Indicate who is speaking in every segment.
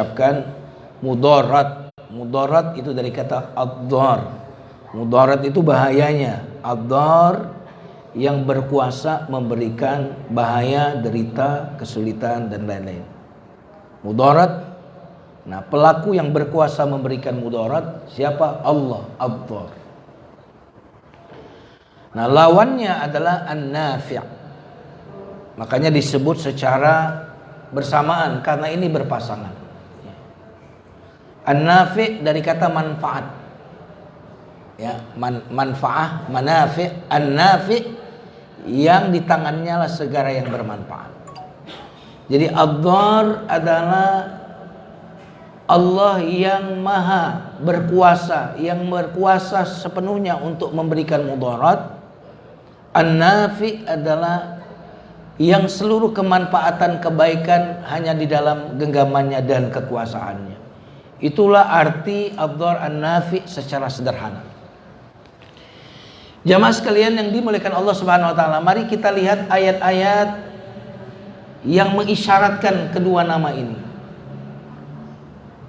Speaker 1: mengucapkan mudarat. Mudarat itu dari kata ad-dar. Mudarat itu bahayanya. Ad-dar yang berkuasa memberikan bahaya, derita, kesulitan dan lain-lain. Mudarat. Nah, pelaku yang berkuasa memberikan mudarat siapa? Allah, ad-dar. Nah, lawannya adalah an-nafi'. Makanya disebut secara bersamaan karena ini berpasangan. An-nafi' dari kata manfaat. Ya, manfaah, manafi', an-nafi' yang di tangannya lah segala yang bermanfaat. Jadi ad-dar adalah Allah yang maha berkuasa, yang berkuasa sepenuhnya untuk memberikan mudarat. An-nafi' adalah yang seluruh kemanfaatan kebaikan hanya di dalam genggamannya dan kekuasaannya. Itulah arti ad-dar an-nafi' secara sederhana. Jamaah sekalian yang dimuliakan Allah Subhanahu wa taala, mari kita lihat ayat-ayat yang mengisyaratkan kedua nama ini.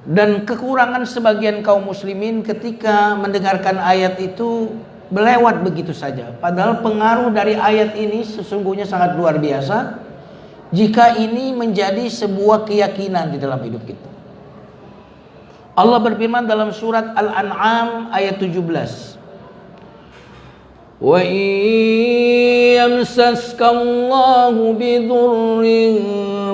Speaker 1: Dan kekurangan sebagian kaum muslimin ketika mendengarkan ayat itu melewat begitu saja. Padahal pengaruh dari ayat ini sesungguhnya sangat luar biasa jika ini menjadi sebuah keyakinan di dalam hidup kita. Allah berfirman dalam surat Al-An'am ayat 17. Wa yamsaska Allahu bidurrin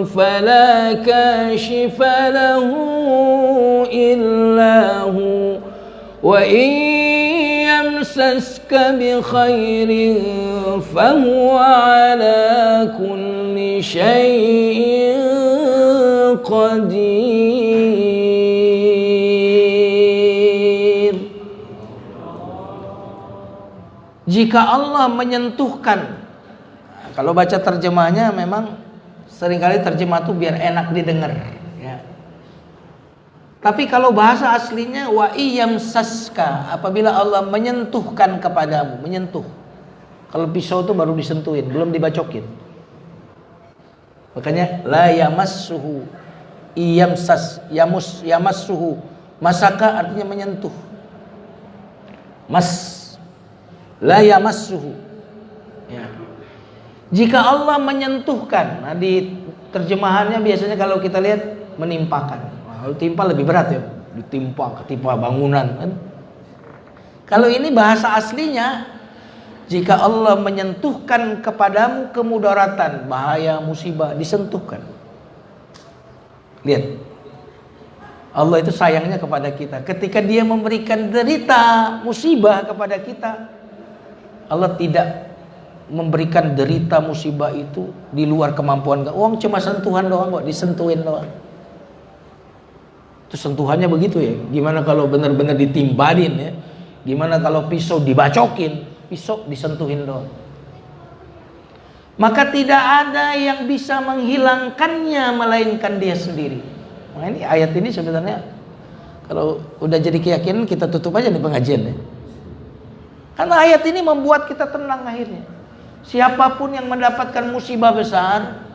Speaker 1: fala kashifa lahu illa hu wa yamsaska bi khairin fahuwa ala kulli syai'in qadir. Jika Allah menyentuhkan, kalau baca terjemahnya memang seringkali terjemah itu biar enak didengar, ya. Tapi kalau bahasa aslinya wa iyamsaska, apabila Allah menyentuhkan kepadamu, menyentuh. Kalau pisau itu baru disentuhin, belum dibacokin. Makanya la yamassuhu, yamassuhu. Masaka artinya menyentuh. La yamassuhu. Ya. Jika Allah menyentuhkan, nah di terjemahannya biasanya kalau kita lihat menimpakan. Kalau timpa lebih berat ya, ketimpa bangunan kan. Kalau ini bahasa aslinya, jika Allah menyentuhkan kepadamu kemudaratan, bahaya, musibah, disentuhkan. Lihat, Allah itu sayangnya kepada kita. Ketika Dia memberikan derita, musibah kepada kita, Allah tidak memberikan derita musibah itu di luar kemampuan. Uang cuma sentuhan doang kok, disentuhin doang. Itu sentuhannya begitu ya. Gimana kalau benar-benar ditimbalin ya? Gimana kalau pisau dibacokin? Pisau disentuhin doang. Maka tidak ada yang bisa menghilangkannya melainkan Dia sendiri. Nah, ini ayat ini sebenarnya kalau udah jadi keyakinan kita tutup aja nih pengajian ya. Karena ayat ini membuat kita tenang akhirnya. Siapapun yang mendapatkan musibah besar,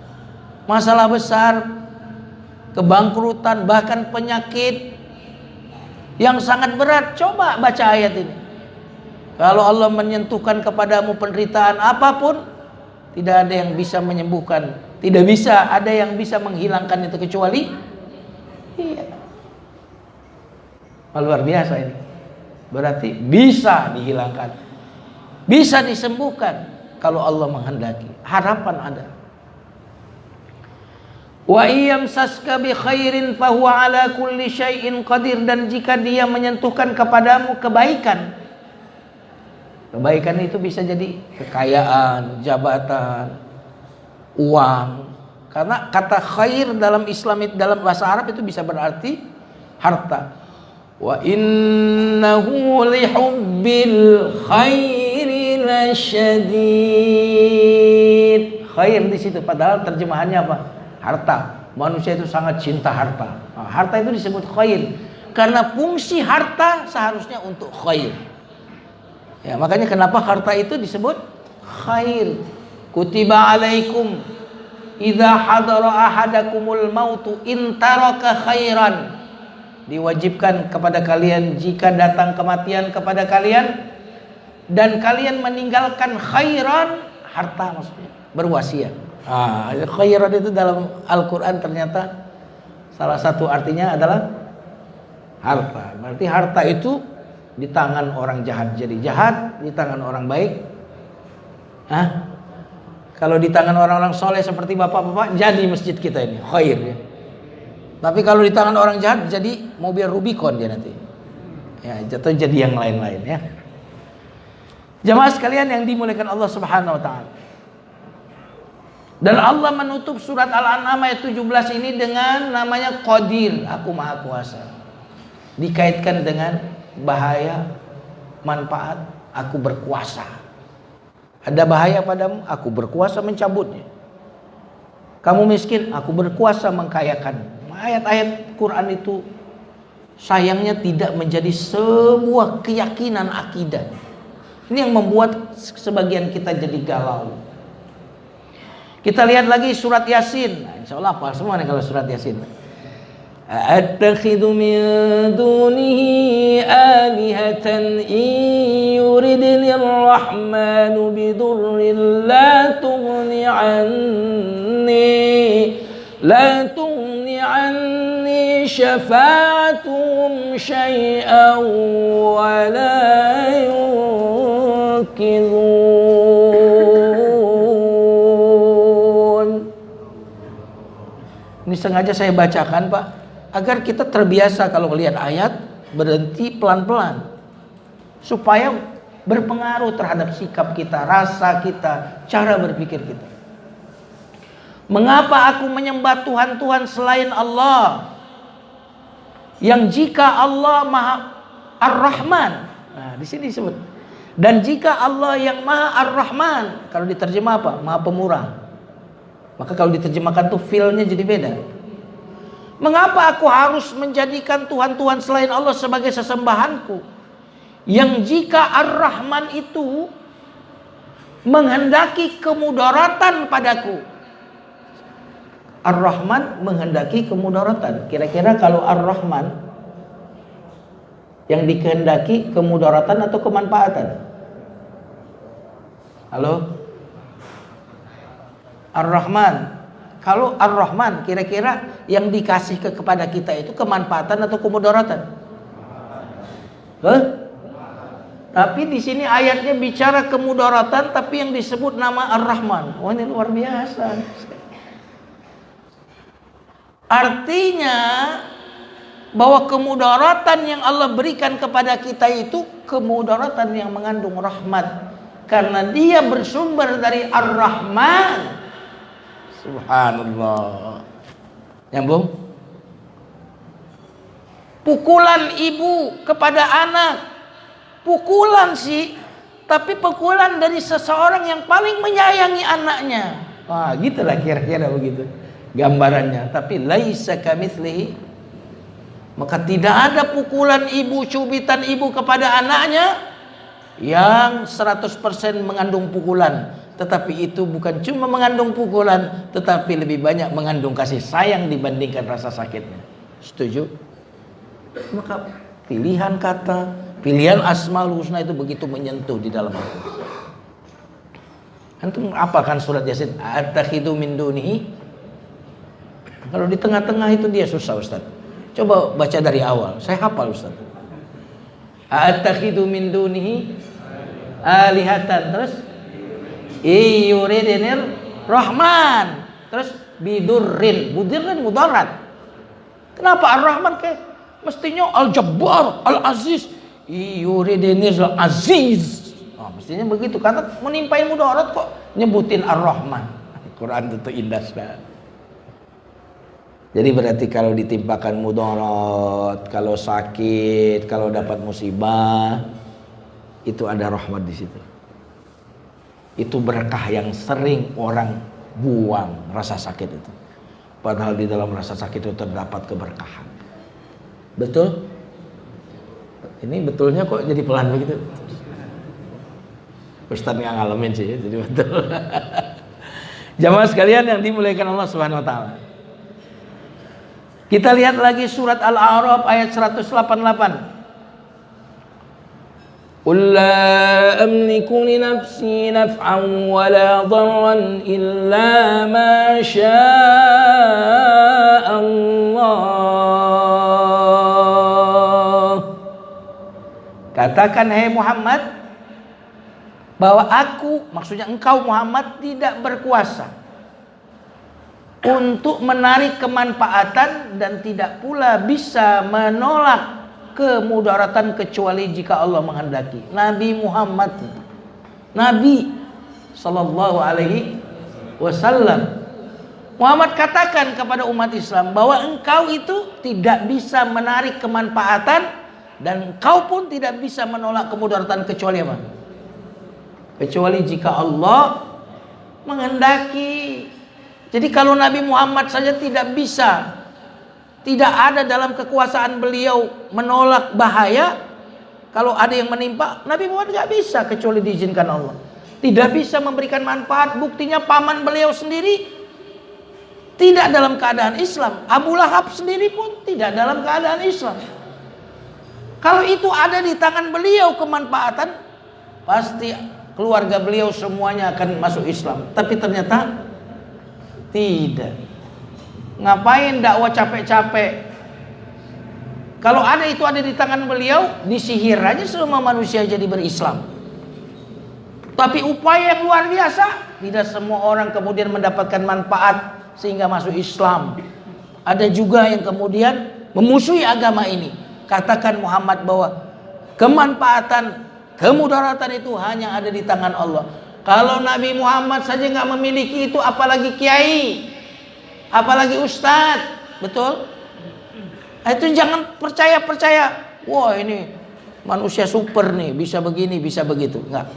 Speaker 1: masalah besar, kebangkrutan, bahkan penyakit yang sangat berat, coba baca ayat ini. Kalau Allah menyentuhkan kepadamu penderitaan apapun, tidak ada yang bisa menyembuhkan, tidak bisa ada yang bisa menghilangkan itu kecuali iya. Luar biasa ini. Berarti bisa dihilangkan, bisa disembuhkan kalau Allah menghendaki. Harapan ada. Wa iyamsaska bi khairin fahuwa ala kulli syai'in qadir. Dan jika Dia menyentuhkan kepadamu kebaikan, kebaikan itu bisa jadi kekayaan, jabatan, uang. Karena kata khair dalam Islam, dalam bahasa Arab itu bisa berarti harta. Wa innahu lihubbil khairi lasyadid. Khair di situ padahal terjemahannya apa? Harta. Manusia itu sangat cinta harta. Nah, harta itu disebut khair karena fungsi harta seharusnya untuk khair. Ya, makanya kenapa harta itu disebut khair. Kutiba alaikum idza hadara ahadakumul mautu in taraka khairan. Diwajibkan kepada kalian jika datang kematian kepada kalian dan kalian meninggalkan khairan, harta maksudnya, berwasiat. Khairan itu dalam Al-Qur'an ternyata salah satu artinya adalah harta. Berarti harta itu di tangan orang jahat jadi jahat, di tangan orang baik kalau di tangan orang-orang soleh seperti bapak-bapak jadi masjid kita ini khair ya. Tapi kalau di tangan orang jahat jadi mobil Rubicon dia nanti ya, jatuh jadi yang lain-lain ya. Jamaah sekalian yang dimuliakan Allah Subhanahu wa taala. Dan Allah menutup surat Al-An'am ayat 17 ini dengan namanya Qadir, aku Maha Kuasa. Dikaitkan dengan bahaya, manfaat, aku berkuasa. Ada bahaya padamu, aku berkuasa mencabutnya. Kamu miskin, aku berkuasa mengkayakan. Ayat-ayat Quran itu sayangnya tidak menjadi sebuah keyakinan akidah. Ini yang membuat sebagian kita jadi galau. Kita lihat lagi surat Yasin. Insya Allah hafal semua nih kalau surat Yasin. Attakhidhu min dunihi alihatan in yuridnir rahmanu bidurrin la tughni anni syafa'atuhum syai'an wa la yunqidhun. Ini sengaja saya bacakan Pak, agar kita terbiasa kalau melihat ayat berhenti pelan-pelan supaya berpengaruh terhadap sikap kita, rasa kita, cara berpikir kita. Mengapa aku menyembah Tuhan-Tuhan selain Allah? Yang jika Allah Maha Ar-Rahman. Nah, di sini disebut. Dan jika Allah yang Maha Ar-Rahman, kalau diterjemah apa? Maha Pemurah. Maka kalau diterjemahkan tuh feel-nya jadi beda. Mengapa aku harus menjadikan Tuhan-Tuhan selain Allah sebagai sesembahanku? Yang jika Ar-Rahman itu menghendaki kemudaratan padaku. Ar-Rahman menghendaki kemudaratan. Kira-kira kalau Ar-Rahman yang dikehendaki kemudaratan atau kemanfaatan? Halo? Ar-Rahman. Kalau Ar-Rahman kira-kira yang dikasih kepada kita itu kemanfaatan atau kemudaratan? Tapi di sini ayatnya bicara kemudaratan, tapi yang disebut nama Ar-Rahman. Wah, ini luar biasa. Artinya bahwa kemudaratan yang Allah berikan kepada kita itu kemudaratan yang mengandung rahmat, karena dia bersumber dari Ar-Rahman. Subhanallah. Nyambung? Pukulan ibu kepada anak, pukulan sih, tapi pukulan dari seseorang yang paling menyayangi anaknya. Wah, gitulah kira-kira begitu gambarannya. Tapi laisa kamitslihi, maka tidak ada pukulan ibu, cubitan ibu kepada anaknya yang 100% mengandung pukulan. Tetapi itu bukan cuma mengandung pukulan, tetapi lebih banyak mengandung kasih sayang dibandingkan rasa sakitnya. Setuju? Maka pilihan kata, pilihan Asmaul Husna itu begitu menyentuh di dalam hati. Antum apalkan surat Yasin? Attakhidhu min dunihi. Kalau di tengah-tengah itu dia susah Ustaz. Coba baca dari awal. Saya hafal Ustaz. Attakhidhu min dunihi alihatan, terus yuridinir Rahman, terus bidurrin, budurrin mudarat. Kenapa Ar-Rahman kayak mestinya Al-Jabbar, Al-Aziz, yuridinir Aziz. Mestinya begitu, karena menimpain mudarat kok nyebutin Ar-Rahman. Quran itu indah sekali. Jadi berarti kalau ditimpakan mudarat, kalau sakit, kalau dapat musibah, itu ada rahmat di situ. Itu berkah yang sering orang buang, rasa sakit itu. Padahal di dalam rasa sakit itu terdapat keberkahan. Betul? Ini betulnya kok jadi pelan begitu? Ustaz nggak ngalamin sih, jadi betul. Jamaah sekalian yang dimuliakan Allah Subhanahu wa taala. Kita lihat lagi surat Al-A'raf ayat 188. Qul la amliku li nafsi naf'an wa la dharran illa ma syaa Allah. Katakan hai Muhammad bahwa aku, maksudnya engkau Muhammad, tidak berkuasa untuk menarik kemanfaatan dan tidak pula bisa menolak kemudaratan kecuali jika Allah menghendaki. Nabi Muhammad, Nabi sallallahu alaihi wasallam, Muhammad katakan kepada umat Islam bahwa engkau itu tidak bisa menarik kemanfaatan dan engkau pun tidak bisa menolak kemudaratan kecuali apa? Kecuali jika Allah menghendaki. Jadi kalau Nabi Muhammad saja tidak bisa, tidak ada dalam kekuasaan beliau menolak bahaya. Kalau ada yang menimpa, Nabi Muhammad tidak bisa kecuali diizinkan Allah. Tidak bisa memberikan manfaat. Buktinya paman beliau sendiri tidak dalam keadaan Islam. Abu Lahab sendiri pun tidak dalam keadaan Islam. Kalau itu ada di tangan beliau kemanfaatan, pasti keluarga beliau semuanya akan masuk Islam. Tapi ternyata tidak. Ngapain dakwah capek-capek? Kalau ada itu ada di tangan beliau, disihir aja semua manusia jadi berislam. Tapi upaya yang luar biasa, tidak semua orang kemudian mendapatkan manfaat sehingga masuk Islam. Ada juga yang kemudian memusuhi agama ini. Katakan Muhammad bahwa kemanfaatan, kemudaratan itu hanya ada di tangan Allah. Kalau Nabi Muhammad saja nggak memiliki itu, apalagi kiai, apalagi ustadz, betul? Itu jangan percaya. Wah ini manusia super nih, bisa begini, bisa begitu. Enggak.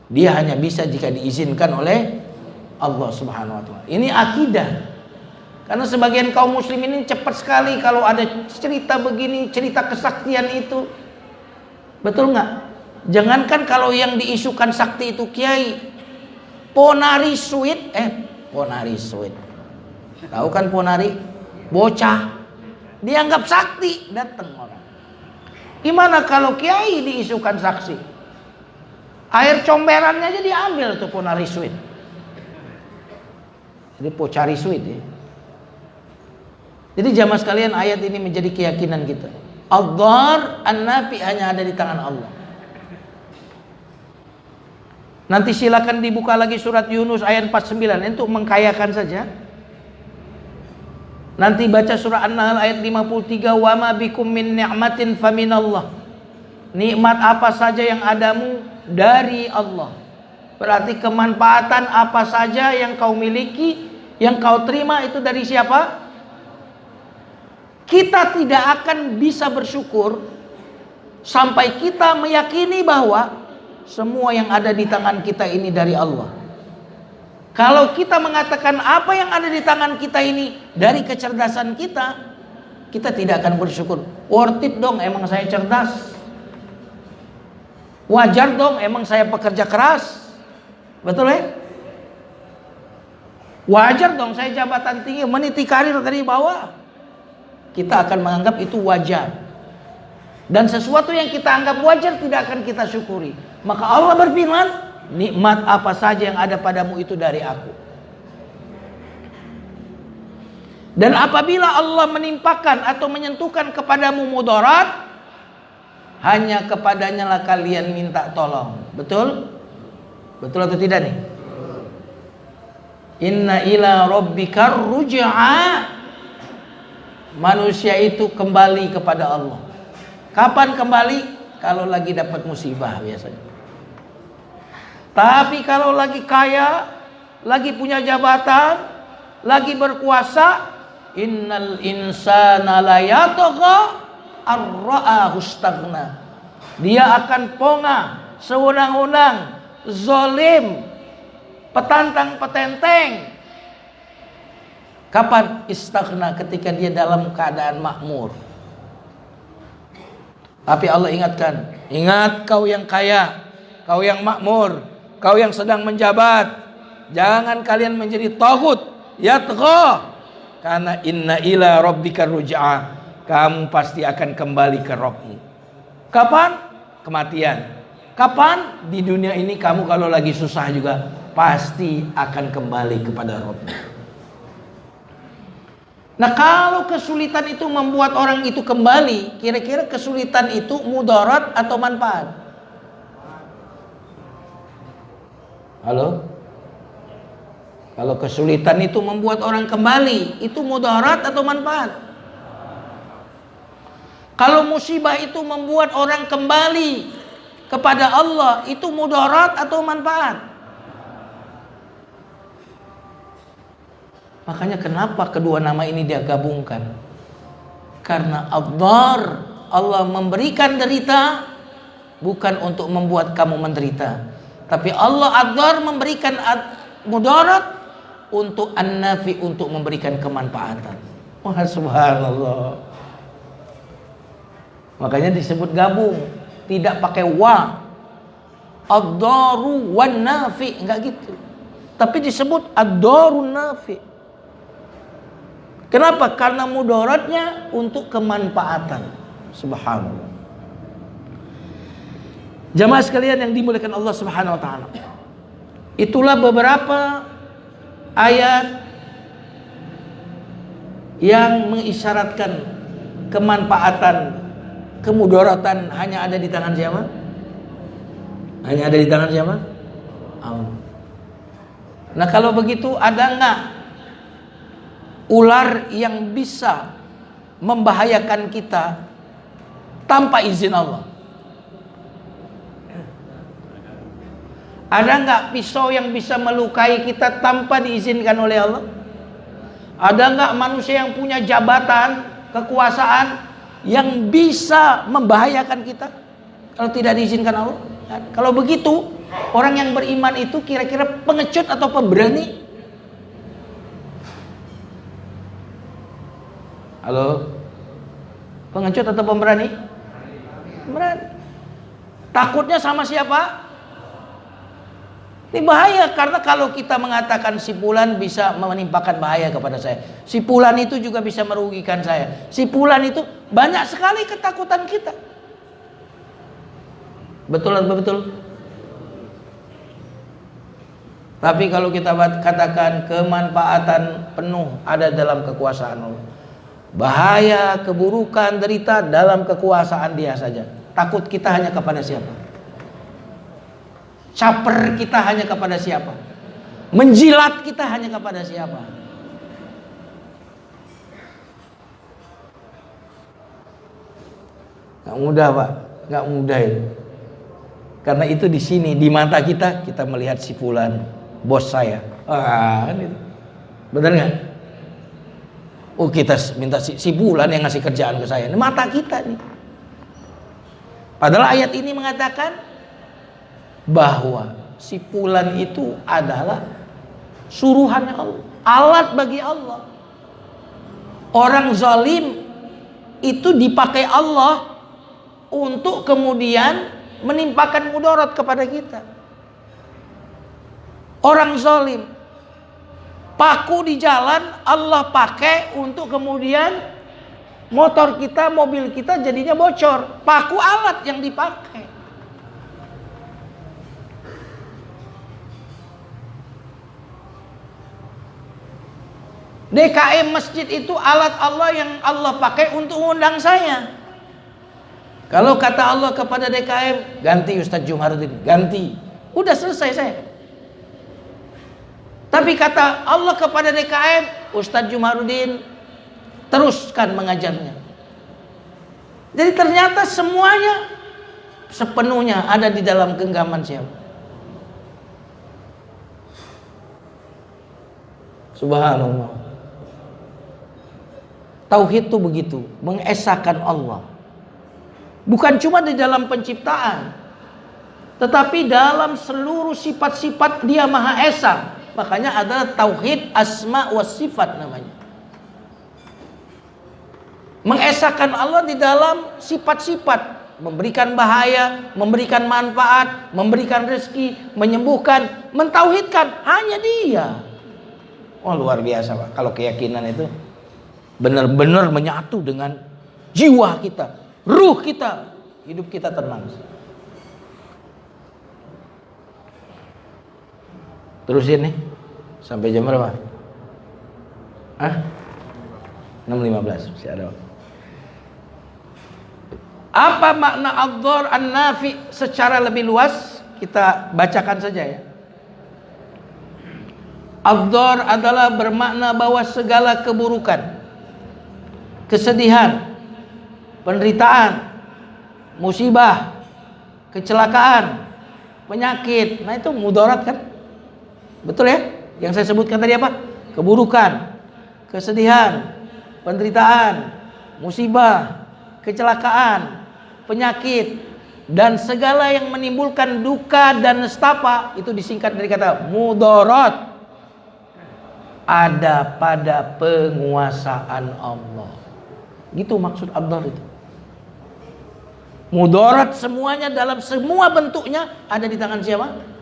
Speaker 1: Dia hanya bisa jika diizinkan oleh Allah Subhanahu wa taala. Ini akidah. Karena sebagian kaum muslim ini cepat sekali kalau ada cerita begini, cerita kesaktian itu. Betul nggak? Jangankan kalau yang diisukan sakti itu kiai, ponari sweet, ponari sweet. Tahu kan ponari? Bocah. Dianggap sakti, datang orang. Gimana kalau kiai diisukan saksi? Air comberannya aja diambil tuh ponari sweet. Jadi pocari sweet ya. Jadi jamaah sekalian, ayat ini menjadi keyakinan kita. Ad-dhar an-nafi hanya ada di tangan Allah. Nanti silakan dibuka lagi surat Yunus ayat 49 untuk mengkayakan saja. Nanti baca surah An-Nahl ayat 53, wa ma bikum min ni'matin faminallah. Nikmat apa saja yang adamu dari Allah. Berarti kemanfaatan apa saja yang kau miliki, yang kau terima itu dari siapa? Kita tidak akan bisa bersyukur sampai kita meyakini bahwa semua yang ada di tangan kita ini dari Allah. Kalau kita mengatakan apa yang ada di tangan kita ini dari kecerdasan kita, kita tidak akan bersyukur. Worth it dong, emang saya cerdas. Wajar dong, emang saya pekerja keras. Betul ya? Wajar dong, saya jabatan tinggi, meniti karir dari bawah. Kita akan menganggap itu wajar. Dan sesuatu yang kita anggap wajar tidak akan kita syukuri. Maka Allah berfirman, nikmat apa saja yang ada padamu itu dari aku. Dan apabila Allah menimpakan atau menyentuhkan kepadamu mudarat, hanya kepadanya lah kalian minta tolong. Betul? Betul atau tidak nih? Inna ila rabbika ruj'a. Manusia itu kembali kepada Allah. Kapan kembali? Kalau lagi dapat musibah biasanya. Tapi kalau lagi kaya, lagi punya jabatan, lagi berkuasa, innal insana la yatagha ar-ra'ahu istaghna. Dia akan pongah, sewenang-wenang, zalim, petantang petenteng. Kapan istaghna? Ketika dia dalam keadaan makmur. Tapi Allah ingatkan, ingat kau yang kaya, kau yang makmur, kau yang sedang menjabat, jangan kalian menjadi taghut, yatgha. Karena inna ila rabbika ruj'ah, kamu pasti akan kembali ke Rabbmu. Kapan? Kematian. Kapan? Di dunia ini kamu kalau lagi susah juga pasti akan kembali kepada Rabbmu. Nah, kalau kesulitan itu membuat orang itu kembali, kira-kira kesulitan itu mudarat atau manfaat? Halo? Kalau kesulitan itu membuat orang kembali, itu mudarat atau manfaat? Kalau musibah itu membuat orang kembali kepada Allah, itu mudarat atau manfaat? Makanya kenapa kedua nama ini dia gabungkan? Karena ad-dar, Allah memberikan derita bukan untuk membuat kamu menderita, tapi Allah ad-dar memberikan mudarat untuk an-nafi, untuk memberikan kemanfaatan. Wah, subhanallah. Makanya disebut gabung, tidak pakai wa. Ad-daru wan nafi, enggak gitu. Tapi disebut ad-darun nafi. Kenapa? Karena mudaratnya untuk kemanfaatan. Subhanallah. Jamaah sekalian yang dimuliakan Allah Subhanahu wa taala. Itulah beberapa ayat yang mengisyaratkan kemanfaatan, kemudaratan hanya ada di tangan siapa? Hanya ada di tangan siapa? Allah. Nah, kalau begitu ada enggak ular yang bisa membahayakan kita tanpa izin Allah? Ada nggak pisau yang bisa melukai kita tanpa diizinkan oleh Allah? Ada nggak manusia yang punya jabatan, kekuasaan yang bisa membahayakan kita kalau tidak diizinkan Allah? Kalau begitu, orang yang beriman itu kira-kira pengecut atau pemberani? Halo? Pengecut atau pemberani? Pemberani. Takutnya sama siapa? Ini bahaya, karena kalau kita mengatakan si fulan bisa menimpakan bahaya kepada saya, si fulan itu juga bisa merugikan saya, si fulan itu, banyak sekali ketakutan kita. Betul atau betul? Tapi kalau kita katakan kemanfaatan penuh ada dalam kekuasaan Allah, bahaya, keburukan, derita dalam kekuasaan Dia saja. Takut kita hanya kepada siapa? Caper kita hanya kepada siapa? Menjilat kita hanya kepada siapa? Gak mudah, Pak. Gak mudah itu. Karena itu di sini, di mata kita, kita melihat si fulan, bos saya. Itu. Benar nggak? Oh, kita minta si fulan yang ngasih kerjaan ke saya. Ini mata kita nih. Padahal ayat ini mengatakan bahwa si fulan itu adalah suruhannya Allah, alat bagi Allah. Orang zalim itu dipakai Allah untuk kemudian menimpakan mudarat kepada kita. Orang zalim, paku di jalan Allah pakai untuk kemudian motor kita, mobil kita jadinya bocor. Paku alat yang dipakai. DKM masjid itu alat Allah yang Allah pakai untuk undang saya. Kalau kata Allah kepada DKM, ganti Ustadz Jumaruddin, ganti. Udah selesai saya. Tapi kata Allah kepada DKM, Ustadz Jumaruddin, teruskan mengajarnya. Jadi ternyata semuanya sepenuhnya ada di dalam genggaman siapa? Subhanallah. Tauhid itu begitu, mengesahkan Allah. Bukan cuma di dalam penciptaan, tetapi dalam seluruh sifat-sifat Dia Maha Esa. Makanya ada tauhid asma wa sifat namanya. Mengesahkan Allah di dalam sifat-sifat. memberikan bahaya, memberikan manfaat, memberikan rezeki, menyembuhkan, mentauhidkan, hanya Dia. Wah, luar biasa Pak. Kalau keyakinan itu benar-benar menyatu dengan jiwa kita, ruh kita, hidup kita tenang. Terusin nih sampai jam berapa? 6.15 masih ada. Apa makna ad-dhar an-nafi secara lebih luas? Kita bacakan saja ya. Ad-dhar adalah bermakna bahwa segala keburukan, kesedihan, penderitaan, musibah, kecelakaan, penyakit. Nah itu mudarat kan? Betul ya? Yang saya sebutkan tadi apa? Keburukan, kesedihan, penderitaan, musibah, kecelakaan, penyakit, dan segala yang menimbulkan duka dan nestapa, itu disingkat dari kata mudarat. Ada pada penguasaan Allah. Gitu maksud ad-dhar itu. Mudarat semuanya dalam semua bentuknya ada di tangan siapa?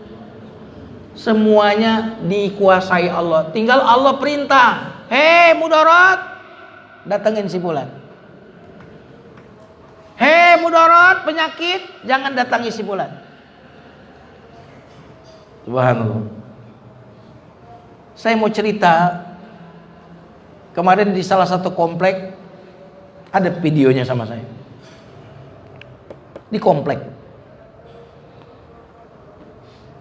Speaker 1: Semuanya dikuasai Allah. Tinggal Allah perintah, hei mudarat, datangin si fulan. Hei mudarat, penyakit, jangan datangi si fulan. Subhanallah. Saya mau cerita, kemarin di salah satu komplek ada videonya sama saya. Di komplek,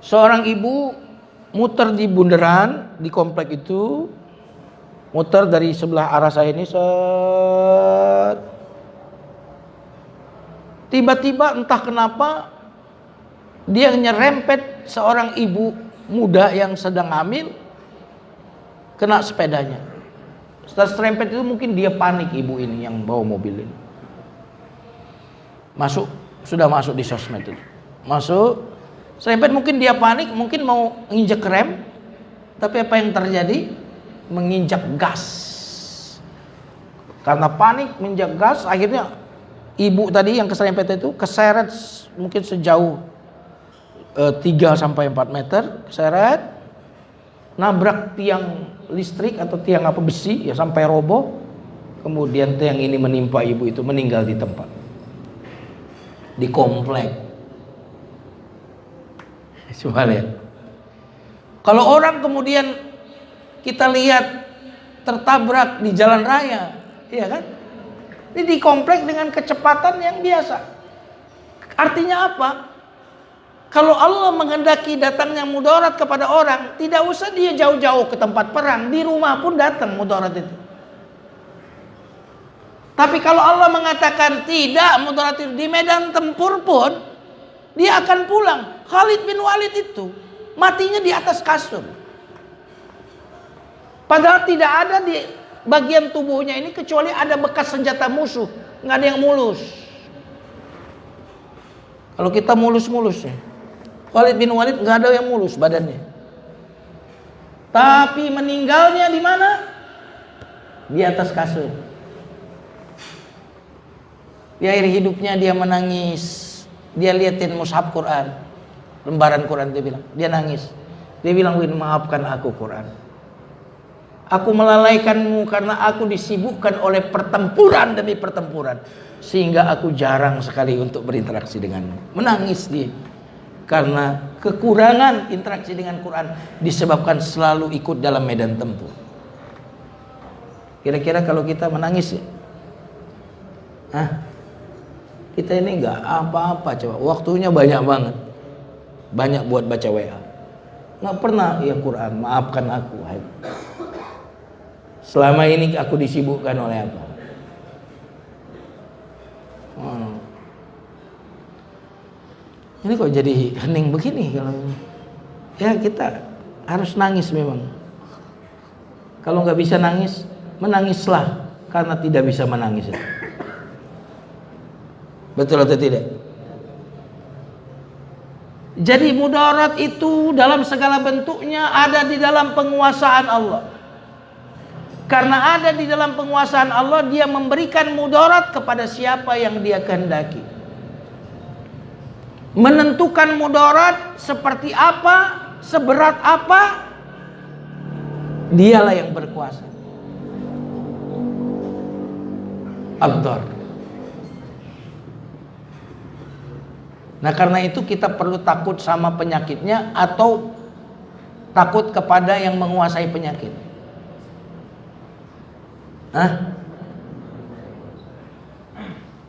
Speaker 1: seorang ibu muter di bundaran di komplek itu, muter dari sebelah arah saya ini, set. Tiba-tiba entah kenapa dia nyerempet seorang ibu muda yang sedang hamil, kena sepedanya. Setelah serempet itu mungkin dia panik, ibu ini yang bawa mobil ini. Sudah masuk di sosmed itu. Masuk, serempet, mungkin dia panik, mungkin mau nginjek rem, tapi apa yang terjadi? Menginjak gas. Karena panik menginjak gas, akhirnya ibu tadi yang keserempet itu keseret mungkin sejauh 3 sampai 4 meter, keseret, nabrak tiang listrik atau tiang apa besi ya sampai roboh. Kemudian tiang ini menimpa ibu itu, meninggal di tempat. Di komplek. Coba lihat. Kalau orang kemudian kita lihat tertabrak di jalan raya, iya kan? Ini di komplek dengan kecepatan yang biasa. Artinya apa? Kalau Allah menghendaki datangnya mudarat kepada orang, tidak usah dia jauh-jauh ke tempat perang, di rumah pun datang mudarat itu. Tapi kalau Allah mengatakan tidak, mudarat itu di medan tempur pun dia akan pulang. Khalid bin Walid itu matinya di atas kasur. Padahal tidak ada di bagian tubuhnya ini kecuali ada bekas senjata musuh, nggak ada yang mulus. Kalau kita mulus-mulus ya, Khalid bin Walid nggak ada yang mulus badannya. Tapi meninggalnya di mana? Di atas kasur. Di akhir hidupnya dia menangis. Dia liatin mushaf Quran, lembaran Quran, dia nangis. Dia bilang, "Win, maafkan aku Quran. Aku melalaikanmu karena aku disibukkan oleh pertempuran demi pertempuran, sehingga aku jarang sekali untuk berinteraksi denganmu." Menangis dia karena kekurangan interaksi dengan Quran, disebabkan selalu ikut dalam medan tempur. Kira-kira kalau kita menangis ya? Kita ini nggak apa-apa, coba waktunya banyak banget, banyak buat baca WA, nggak pernah ya Quran, maafkan aku. Selama ini aku disibukkan oleh apa? Ini kok jadi hening begini kalau ya kita harus nangis memang. Kalau nggak bisa nangis, menangislah karena tidak bisa menangis. Betul atau tidak? Jadi mudarat itu dalam segala bentuknya ada di dalam penguasaan Allah. Karena ada di dalam penguasaan Allah, dia memberikan mudarat kepada siapa yang dia kehendaki. menentukan mudarat seperti apa, seberat apa, dialah yang berkuasa. Ad-dar. Nah, karena itu kita perlu takut sama penyakitnya atau takut kepada yang menguasai penyakit. Hah?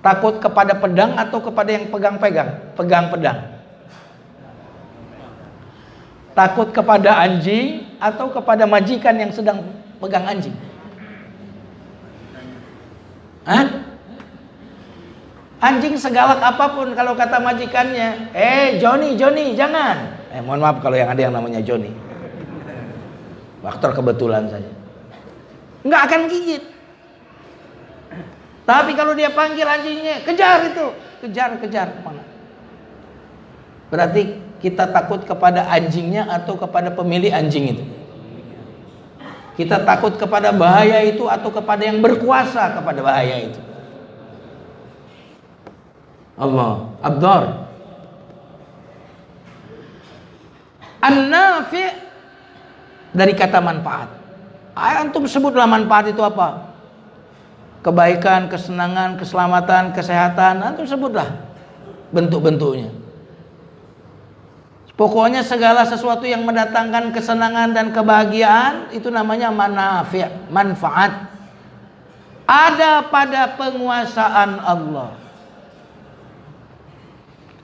Speaker 1: Takut kepada pedang atau kepada yang pegang pedang? Takut kepada anjing atau kepada majikan yang sedang pegang anjing? Hah? Anjing segalak apapun kalau kata majikannya, Johnny, jangan. Mohon maaf kalau yang ada yang namanya Johnny. Faktor kebetulan saja. Nggak akan gigit. Tapi kalau dia panggil anjingnya, kejar itu, kejar mana? Berarti kita takut kepada anjingnya atau kepada pemilik anjing itu? Kita takut kepada bahaya itu atau kepada yang berkuasa kepada bahaya itu? Allah, ad-dar. An-nafi' dari kata manfaat. Antum sebutlah manfaat itu apa? Kebaikan, kesenangan, keselamatan, kesehatan. Antum sebutlah bentuk-bentuknya. Pokoknya segala sesuatu yang mendatangkan kesenangan dan kebahagiaan itu namanya manafi', manfaat. Ada pada penguasaan Allah.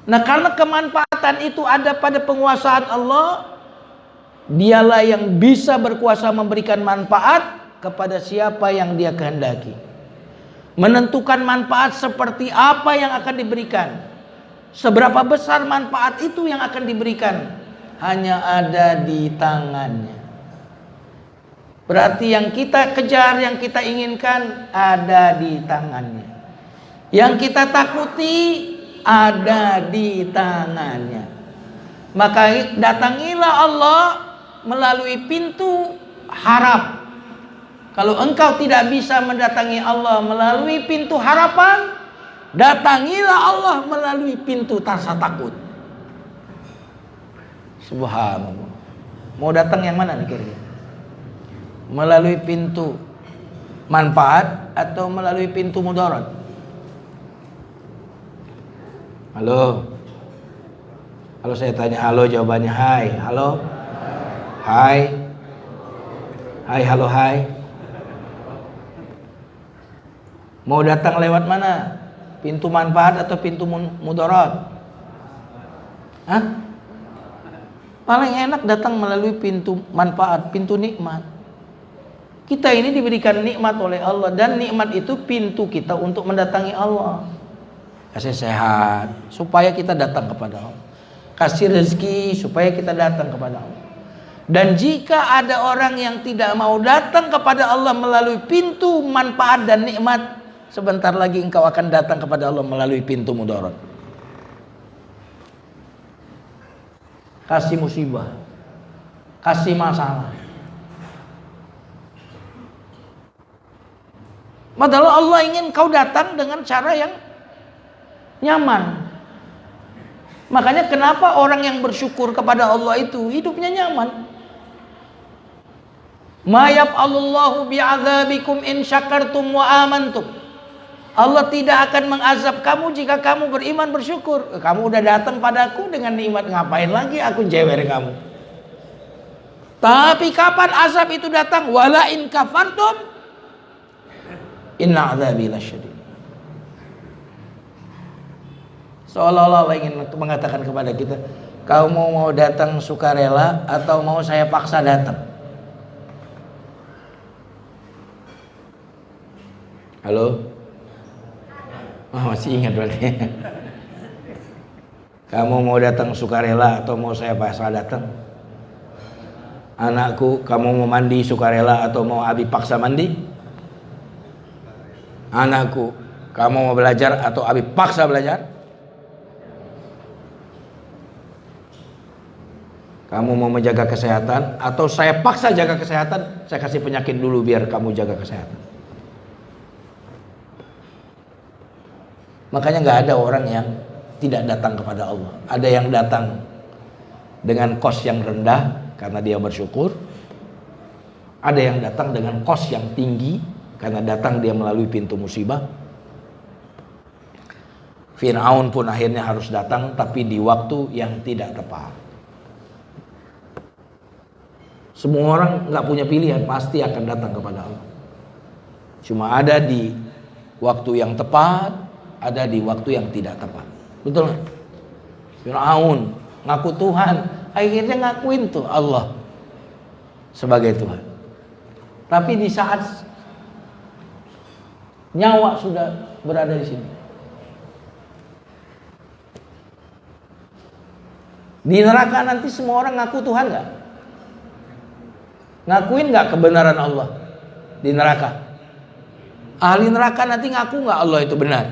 Speaker 1: Nah, karena kemanfaatan itu ada pada penguasaan Allah, dialah yang bisa berkuasa memberikan manfaat kepada siapa yang dia kehendaki. Menentukan manfaat seperti apa yang akan diberikan. Seberapa besar manfaat itu yang akan diberikan hanya ada di tangannya. Berarti yang kita kejar, yang kita inginkan ada di tangannya. Yang kita takuti ada di tangannya. Maka datangilah Allah melalui pintu harap. Kalau engkau tidak bisa mendatangi Allah melalui pintu harapan, datangilah Allah melalui pintu rasa takut. Subhanallah. Mau datang yang mana nih kira-kira? Melalui pintu manfaat atau melalui pintu mudarat? Halo. Kalau saya tanya halo, jawabannya hai. Halo. Hai. Hai, halo, hai. Mau datang lewat mana? Pintu manfaat atau pintu mudarat? Hah? Paling enak datang melalui pintu manfaat, pintu nikmat. Kita ini diberikan nikmat oleh Allah, dan nikmat itu pintu kita untuk mendatangi Allah. Kasih sehat supaya kita datang kepada Allah. Kasih rezeki supaya kita datang kepada Allah. Dan jika ada orang yang tidak mau datang kepada Allah melalui pintu manfaat dan nikmat, sebentar lagi engkau akan datang kepada Allah melalui pintu mudarat. Kasih musibah, kasih masalah. Padahal Allah ingin kau datang dengan cara yang nyaman. Makanya kenapa orang yang bersyukur kepada Allah itu hidupnya nyaman. Ma yaf'alullahu bi'adzabikum in syakartum wa amantum. Allah tidak akan mengazab kamu jika kamu beriman bersyukur. Kamu udah datang padaku dengan nikmat, ngapain lagi aku jewer kamu? Tapi kapan azab itu datang? Wala in kafartum inna azabi lasyadid. Seolah-olah Allah ingin mengatakan kepada kita, kamu mau datang sukarela atau mau saya paksa datang? Halo? Oh, masih ingat berarti. Kamu mau datang sukarela atau mau saya paksa datang? Anakku, kamu mau mandi sukarela atau mau abi paksa mandi? Anakku, kamu mau belajar atau abi paksa belajar? Kamu mau menjaga kesehatan atau saya paksa jaga kesehatan? Saya kasih penyakit dulu biar kamu jaga kesehatan. Makanya gak ada orang yang tidak datang kepada Allah. Ada yang datang dengan kos yang rendah karena dia bersyukur. Ada yang datang dengan kos yang tinggi karena datang dia melalui pintu musibah. Fir'aun pun akhirnya harus datang, tapi di waktu yang tidak tepat. Semua orang nggak punya pilihan, pasti akan datang kepada Allah. Cuma ada di waktu yang tepat, ada di waktu yang tidak tepat. Betul nggak? Fir'aun ngaku Tuhan, akhirnya ngakuin tuh Allah sebagai Tuhan. Tapi di saat nyawa sudah berada di sini, di neraka nanti semua orang ngaku Tuhan nggak? Ngakuin nggak kebenaran Allah di neraka? Ahli neraka nanti ngaku nggak Allah itu benar?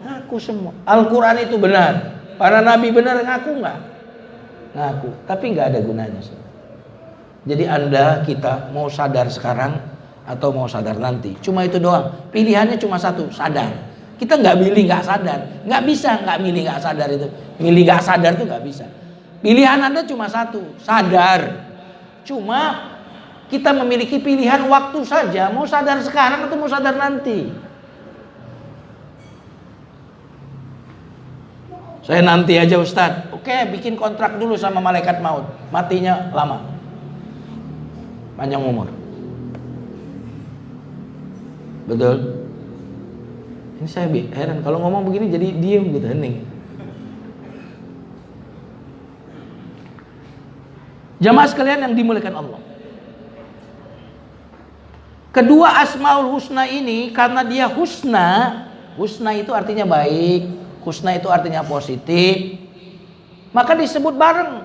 Speaker 1: Ngaku semua. Al-Quran itu benar. Para nabi benar, ngaku nggak? Ngaku. Tapi nggak ada gunanya. Jadi Anda, kita mau sadar sekarang atau mau sadar nanti, cuma itu doang. Pilihannya cuma satu, sadar. Kita nggak milih nggak sadar, nggak bisa nggak milih nggak sadar itu. Milih nggak sadar itu nggak bisa. Pilihan Anda cuma satu, sadar. Cuma kita memiliki pilihan waktu saja, mau sadar sekarang atau mau sadar nanti. Saya nanti aja Ustadz. Oke, bikin kontrak dulu sama malaikat maut, matinya lama, panjang umur. Betul? Ini saya heran kalau ngomong begini jadi diem gitu, hening. Jamaah sekalian yang dimuliakan Allah. Kedua Asmaul Husna ini karena dia husna, husna itu artinya baik, husna itu artinya positif, maka disebut bareng.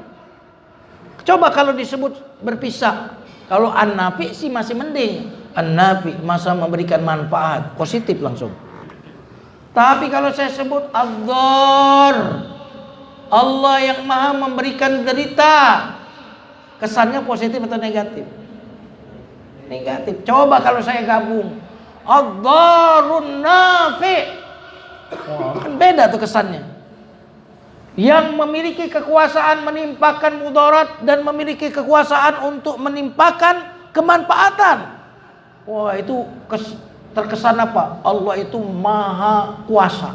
Speaker 1: Coba kalau disebut berpisah, kalau an-nafi sih masih mending. An-nafi masa memberikan manfaat, positif langsung. Tapi kalau saya sebut ad-dhar, Allah yang maha memberikan derita, kesannya positif atau negatif? Negatif. Coba kalau saya gabung ad-dharun nafi, kan beda tuh kesannya. Yang memiliki kekuasaan menimpakan mudarat dan memiliki kekuasaan untuk menimpakan kemanfaatan. Wah, itu terkesan apa? Allah itu maha kuasa.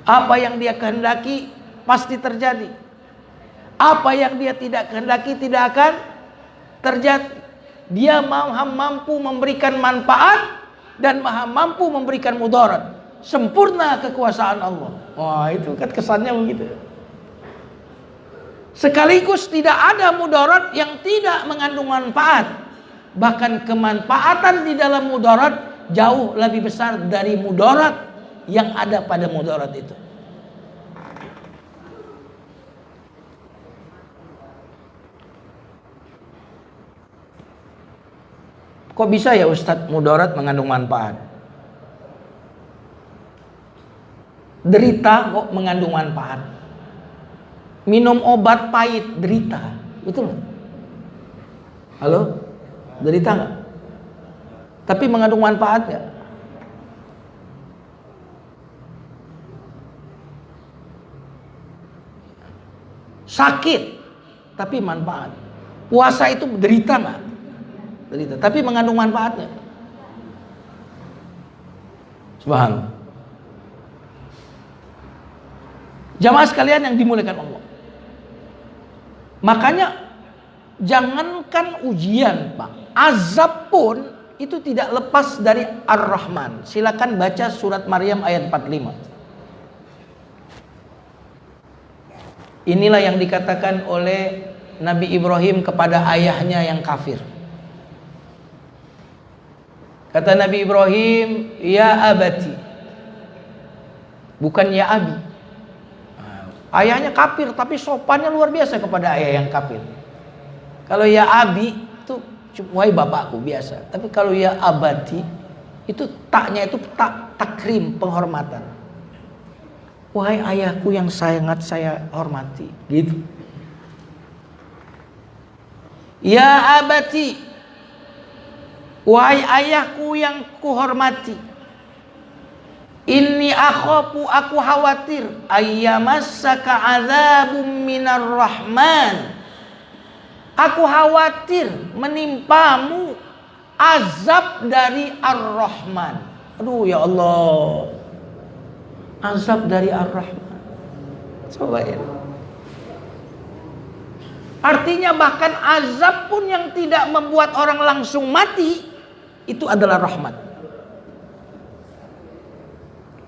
Speaker 1: Apa yang dia kehendaki pasti terjadi. Apa yang dia tidak kehendaki tidak akan terjadi. Dia maha mampu memberikan manfaat dan maha mampu memberikan mudarat. Sempurna kekuasaan Allah. Wah, itu kan kesannya begitu. Sekaligus tidak ada mudarat yang tidak mengandung manfaat. Bahkan kemanfaatan di dalam mudarat jauh lebih besar dari mudarat yang ada pada mudarat itu. Kok bisa ya Ustadz mudarat mengandung manfaat? Derita kok mengandung manfaat? Minum obat pahit derita, betul? Halo? Derita nggak? Tapi mengandung manfaat nggak? Sakit, tapi manfaat. Puasa itu derita nggak? Derita, tapi mengandung manfaatnya. Subhanallah. Jamaah sekalian yang dimuliakan Allah. Makanya jangankan ujian, Pak, azab pun itu tidak lepas dari Ar-Rahman. Silakan baca surat Maryam ayat 45. Inilah yang dikatakan oleh Nabi Ibrahim kepada ayahnya yang kafir. Kata Nabi Ibrahim, ya abati, bukan ya abi. Ayahnya kafir tapi sopannya luar biasa kepada ayah yang kafir. Kalau ya abi itu wahai bapakku biasa. Tapi kalau ya abati itu taknya itu takrim, penghormatan. Wahai ayahku yang sangat saya hormati, gitu. Ya abati, wahai ayahku yang kuhormati. Inni akhafu, aku khawatir, ayyamassaka adzabum minar rahman. Aku khawatir menimpamu azab dari Ar-Rahman. Aduh ya Allah. Azab dari Ar-Rahman. Coba ya. Artinya bahkan azab pun yang tidak membuat orang langsung mati, itu adalah rahmat.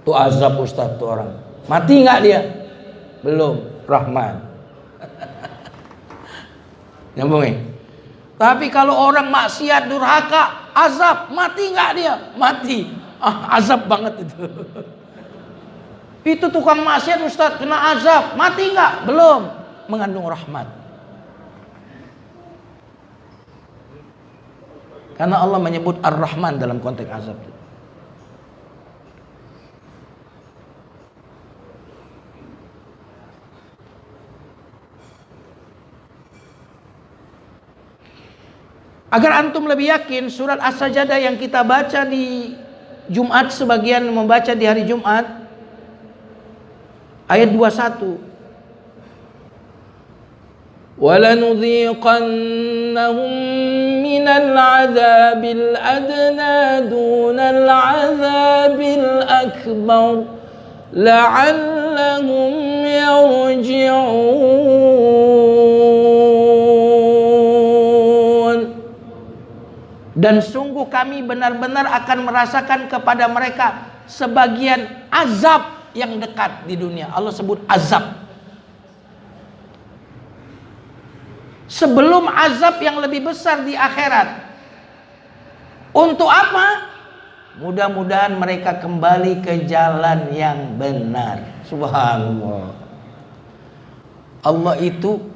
Speaker 1: Itu azab Ustaz tuh orang. Mati nggak dia? Belum, Rahman. Nyambungin. Tapi kalau orang maksiat durhaka, azab, mati nggak dia? Mati. Azab banget itu. Itu tukang maksiat Ustaz kena azab, mati nggak? Belum, mengandung rahmat. Karena Allah menyebut Ar-Rahman dalam konteks azab. Agar antum lebih yakin, surat As-Sajdah yang kita baca di Jumat, sebagian membaca di hari Jumat, ayat 21. وَلَنُذِيقَنَّهُمْ مِنَ الْعَذَابِ الْأَدْنَى دُونَ الْعَذَابِ الْأَكْبَرِ لَعَلَّهُمْ يَرْجِعُونَ. Dan sungguh kami benar-benar akan merasakan kepada mereka sebagian azab yang dekat di dunia. Allah sebut azab. Sebelum azab yang lebih besar di akhirat. Untuk apa? Mudah-mudahan mereka kembali ke jalan yang benar. Subhanallah. Allah itu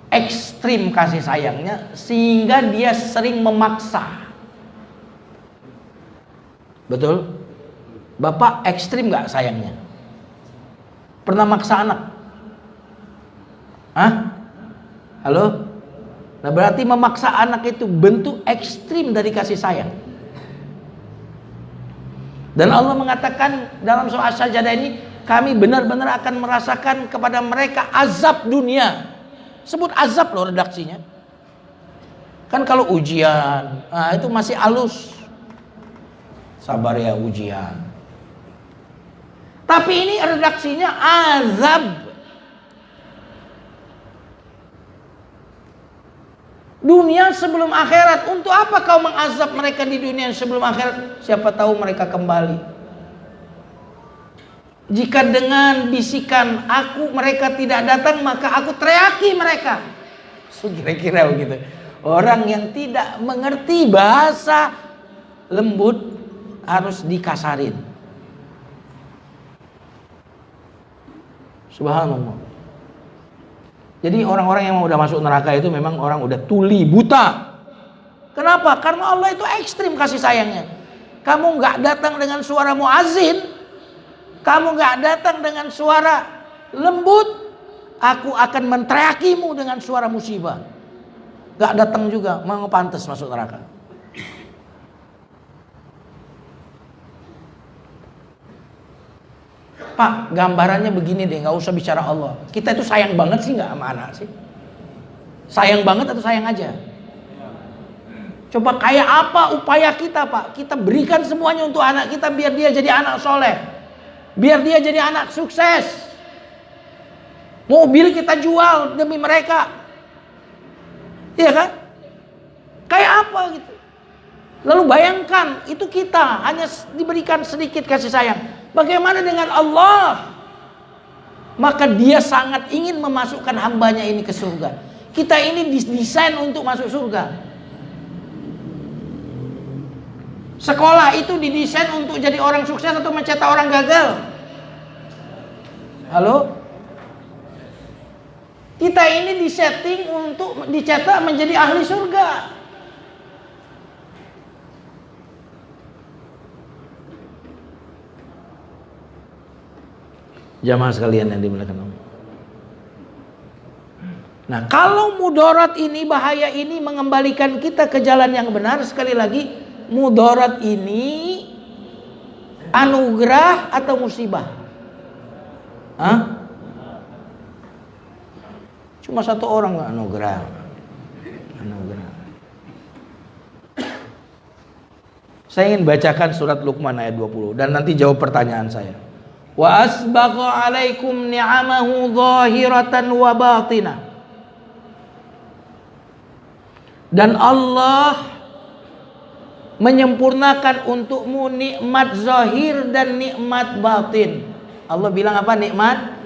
Speaker 1: ekstrim kasih sayangnya sehingga dia sering memaksa. Betul? Bapak ekstrim gak sayangnya? Pernah maksa anak? Hah? Halo? Nah berarti memaksa anak itu bentuk ekstrim dari kasih sayang. Dan Allah mengatakan dalam surah As-Sajdah ini, kami benar-benar akan merasakan kepada mereka azab dunia. Sebut azab loh redaksinya. Kan kalau ujian, nah itu masih halus. Sabar ya ujian. Tapi ini redaksinya azab. Dunia sebelum akhirat. Untuk apa kau mengazab mereka di dunia sebelum akhirat? Siapa tahu mereka kembali. Jika dengan bisikan aku mereka tidak datang, maka aku teriaki mereka. Kira-kira begitu. Orang yang tidak mengerti bahasa lembut harus dikasarin. Subhanallah. Jadi orang-orang yang udah masuk neraka itu memang orang udah tuli, buta. Kenapa? Karena Allah itu ekstrim kasih sayangnya. Kamu nggak datang dengan suara muazin, kamu nggak datang dengan suara lembut, aku akan menteriakimu dengan suara musibah. Nggak datang juga, mau pantas masuk neraka. Pak, gambarannya begini deh, nggak usah bicara Allah. Kita itu sayang banget sih nggak sama anak sih? Sayang banget atau sayang aja? Coba kayak apa upaya kita Pak? Kita berikan semuanya untuk anak kita biar dia jadi anak soleh, biar dia jadi anak sukses. Mobil kita jual demi mereka, iya kan? Kayak apa gitu? Lalu bayangkan itu kita hanya diberikan sedikit kasih sayang. Bagaimana dengan Allah? Maka dia sangat ingin memasukkan hambanya ini ke surga. Kita ini didesain untuk masuk surga. Sekolah itu didesain untuk jadi orang sukses atau mencetak orang gagal? Halo? Kita ini disetting untuk dicetak menjadi ahli surga. Jamaah sekalian yang dimuliakan Allah. Nah, kalau mudarat ini, bahaya ini mengembalikan kita ke jalan yang benar, sekali lagi, mudarat ini Anugerah atau musibah? Hah? Cuma satu orang nggak anugerah. Anugerah. Saya ingin bacakan surat Luqman ayat 20 dan nanti jawab pertanyaan saya. Wa asbagha 'alaikum ni'amahu zahiratan wa batinah. Dan Allah menyempurnakan untukmu nikmat zahir dan nikmat batin. Allah bilang apa? Nikmat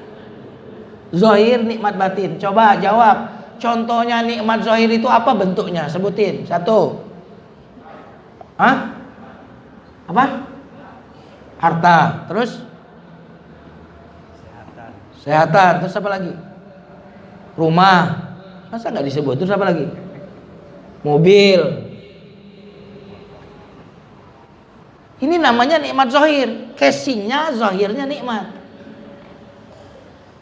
Speaker 1: zahir, nikmat batin. Coba jawab. Contohnya nikmat zahir itu apa bentuknya? Sebutin. Satu. Hah? Apa? Harta. Terus? Kesehatan. Terus apa lagi? Rumah. Masa nggak disebut? Terus apa lagi? Mobil. Ini namanya nikmat zahir. Casingnya zahirnya nikmat.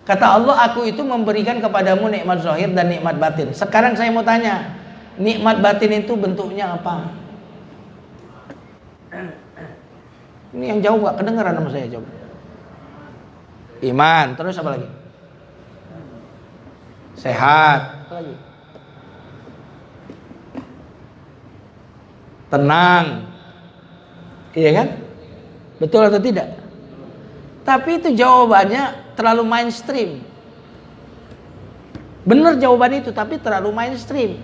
Speaker 1: Kata Allah, aku itu memberikan kepadamu nikmat zahir dan nikmat batin. Sekarang saya mau tanya, nikmat batin itu bentuknya apa? Ini yang jauh gak kedengeran sama saya, jawab. Iman, terus apa lagi? Sehat, apa lagi? Tenang. Iya kan? Betul atau tidak? Tapi itu jawabannya terlalu mainstream. Benar jawaban itu, tapi terlalu mainstream.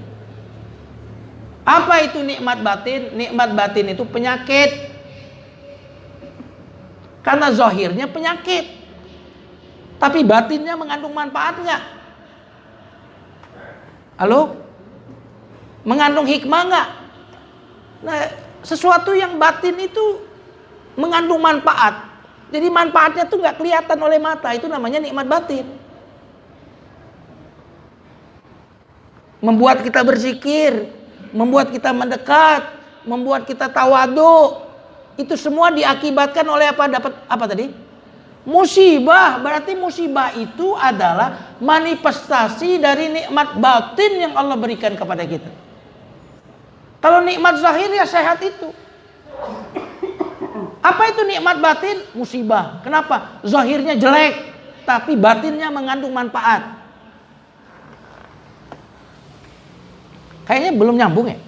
Speaker 1: Apa itu nikmat batin? Nikmat batin itu penyakit. Karena zahirnya penyakit, tapi batinnya mengandung manfaat nggak? Halo? Mengandung hikmah nggak? Nah, sesuatu yang batin itu mengandung manfaat. Jadi manfaatnya tuh nggak kelihatan oleh mata. Itu namanya nikmat batin. Membuat kita berzikir, membuat kita mendekat, membuat kita tawadu. Itu semua diakibatkan oleh apa? Dapat apa tadi? Musibah. Berarti musibah itu adalah manifestasi dari nikmat batin yang Allah berikan kepada kita. Kalau nikmat zahir ya sehat itu. Apa itu nikmat batin? Musibah. Kenapa? Zahirnya jelek, tapi batinnya mengandung manfaat. Kayaknya belum nyambung ya.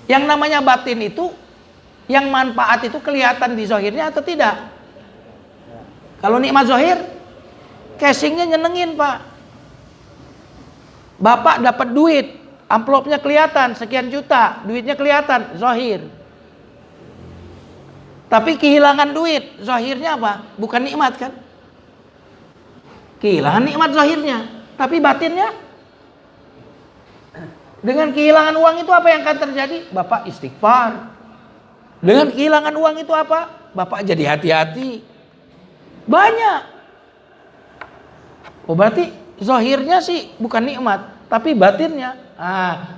Speaker 1: Yang namanya batin itu, yang manfaat itu kelihatan di zahirnya atau tidak? Kalau nikmat zahir, casingnya nyenengin Pak. Bapak dapat duit, amplopnya kelihatan, sekian juta, duitnya kelihatan, zahir. Tapi kehilangan duit, zahirnya apa? Bukan nikmat kan? Kehilangan nikmat zahirnya, tapi batinnya? Dengan kehilangan uang itu apa yang akan terjadi? Bapak istighfar. Dengan kehilangan uang itu apa? Bapak jadi hati-hati. Banyak. Oh berarti zahirnya sih bukan nikmat, tapi batinnya.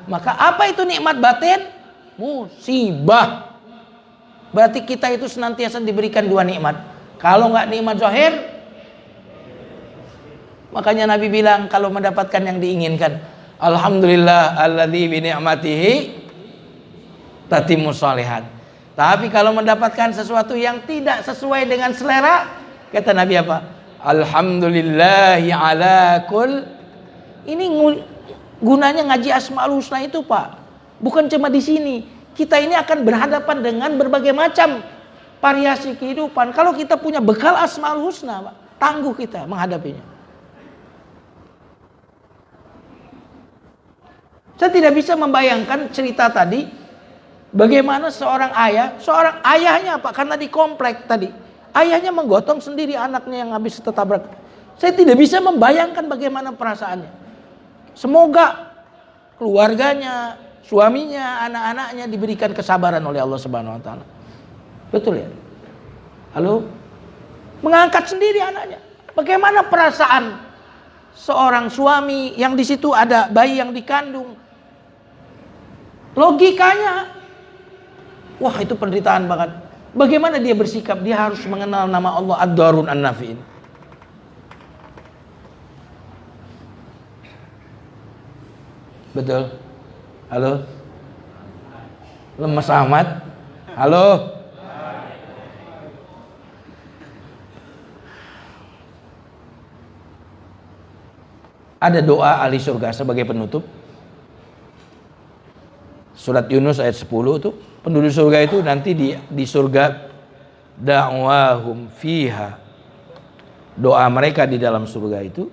Speaker 1: Maka apa itu nikmat batin? Musibah. Berarti kita itu senantiasa diberikan dua nikmat. Kalau nggak nikmat zahir, makanya Nabi bilang kalau mendapatkan yang diinginkan, alhamdulillah alladzi bi ni'matihi tatimmus shalihat. Tapi kalau mendapatkan sesuatu yang tidak sesuai dengan selera, kata Nabi apa? Alhamdulillahi ala kul. Ini gunanya ngaji Asmaul Husna itu Pak. Bukan cuma di sini. Kita ini akan berhadapan dengan berbagai macam variasi kehidupan. Kalau kita punya bekal Asmaul Husna Pak, tangguh kita menghadapinya. Saya tidak bisa membayangkan cerita tadi. Bagaimana seorang ayahnya Pak, karena di komplek tadi, ayahnya menggotong sendiri anaknya yang habis tertabrak. Saya tidak bisa membayangkan bagaimana perasaannya. Semoga keluarganya, suaminya, anak-anaknya diberikan kesabaran oleh Allah Subhanahu wa taala. Betul ya? Halo? Mengangkat sendiri anaknya. Bagaimana perasaan seorang suami yang di situ ada bayi yang dikandung? Logikanya, wah itu penderitaan banget. Bagaimana dia bersikap? Dia harus mengenal nama Allah Ad-Darun An-Nafi'in. Betul? Halo? Lemes amat? Halo? Ada doa ahli surga sebagai penutup. Surat Yunus ayat 10 itu, penduduk surga itu nanti di surga, da'wahum fiha, doa mereka di dalam surga itu,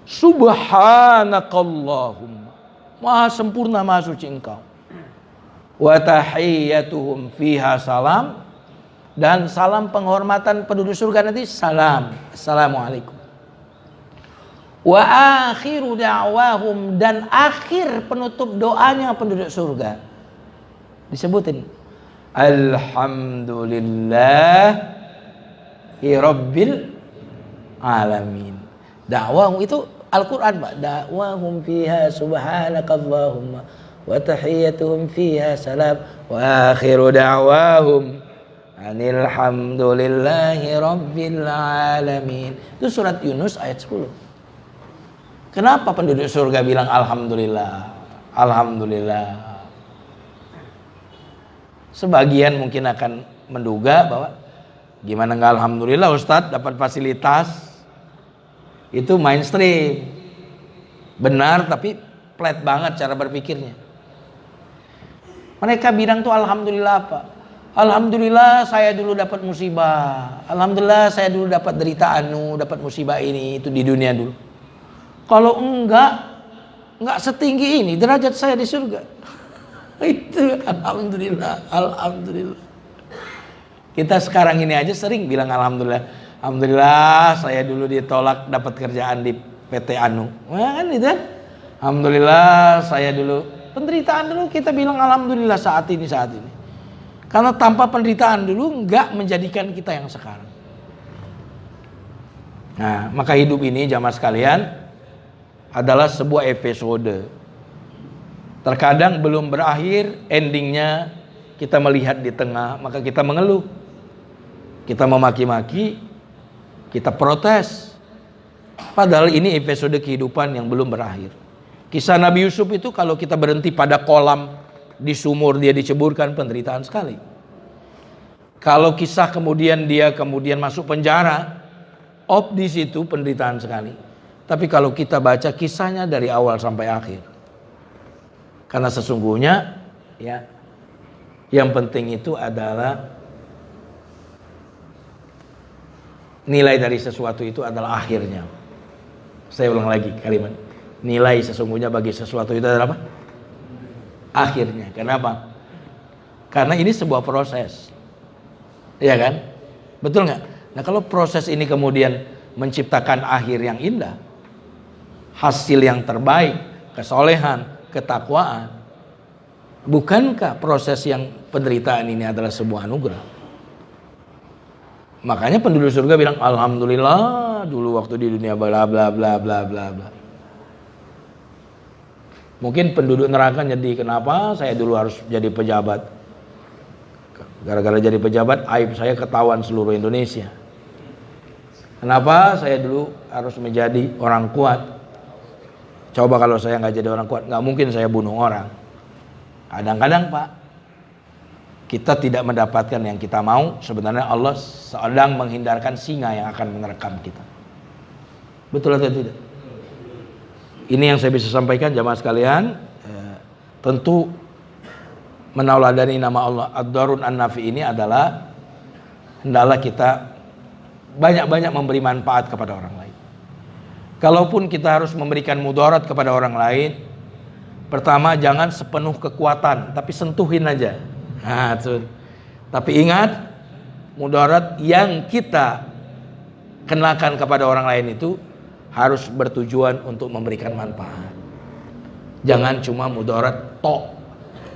Speaker 1: subhanakallahumma, maha sempurna, maha suci engkau, wa tahiyyatuhum fiha salam, dan salam penghormatan penduduk surga nanti salam, assalamualaikum. Wa akhiru da'wahum, dan akhir penutup doanya penduduk surga disebutin alhamdulillahi rabbil alamin. Dakwahum itu Al-Quran, Pak. Dakwahum fiha subhanakallahumma wa tahiyyatuhum fiha salam wa akhiru da'wahum anilhamdulillahi rabbil alamin. Itu surat Yunus ayat 10. Kenapa penduduk surga bilang alhamdulillah? Alhamdulillah. Sebagian mungkin akan menduga bahwa gimana nggak alhamdulillah Ustadz, dapat fasilitas. Itu mainstream. Benar, tapi flat banget cara berpikirnya. Mereka bilang tuh alhamdulillah apa? Alhamdulillah saya dulu dapat musibah. Alhamdulillah saya dulu dapat derita dapat musibah ini itu di dunia dulu. Kalau enggak setinggi ini derajat saya di surga. Itu alhamdulillah, alhamdulillah. Kita sekarang ini aja sering bilang alhamdulillah. Alhamdulillah saya dulu ditolak dapat kerjaan di PT Anu. Nah, kan itu kan? Alhamdulillah saya dulu penderitaan dulu, kita bilang alhamdulillah saat ini. Karena tanpa penderitaan dulu enggak menjadikan kita yang sekarang. Nah, maka hidup ini jamaah sekalian adalah sebuah episode. Terkadang belum berakhir, endingnya kita melihat di tengah, maka kita mengeluh, kita memaki-maki, kita protes. Padahal ini episode kehidupan yang belum berakhir. Kisah Nabi Yusuf itu kalau kita berhenti pada kolam di sumur dia diceburkan, penderitaan sekali. Kalau kisah kemudian dia masuk penjara, di situ penderitaan sekali. Tapi kalau kita baca kisahnya dari awal sampai akhir, karena sesungguhnya ya, yang penting itu adalah nilai dari sesuatu itu adalah akhirnya. Saya ulang lagi kalimat, nilai sesungguhnya bagi sesuatu itu adalah apa? Akhirnya. Kenapa? Karena ini sebuah proses, ya kan? Betul nggak? Nah, kalau proses ini kemudian menciptakan akhir yang indah, hasil yang terbaik, kesolehan, ketakwaan, bukankah proses yang penderitaan ini adalah sebuah anugerah? Makanya penduduk surga bilang alhamdulillah dulu waktu di dunia bla bla bla bla bla bla. Mungkin penduduk neraka jadi kenapa saya dulu harus jadi pejabat? Gara-gara jadi pejabat aib saya ketahuan seluruh Indonesia. Kenapa saya dulu harus menjadi orang kuat? Coba kalau saya nggak jadi orang kuat, nggak mungkin saya bunuh orang. Kadang-kadang Pak, kita tidak mendapatkan yang kita mau, sebenarnya Allah sedang menghindarkan singa yang akan menerkam kita. Betul atau tidak? Ini yang saya bisa sampaikan jamaah sekalian. Tentu menauladani nama Allah Ad-Darun An-Nafi ini adalah hendaklah kita banyak-banyak memberi manfaat kepada orang lain. Kalaupun kita harus memberikan mudarat kepada orang lain, pertama jangan sepenuh kekuatan, tapi sentuhin aja. Nah, tapi ingat, mudarat yang kita kenakan kepada orang lain itu harus bertujuan untuk memberikan manfaat. Jangan cuma mudarat tok,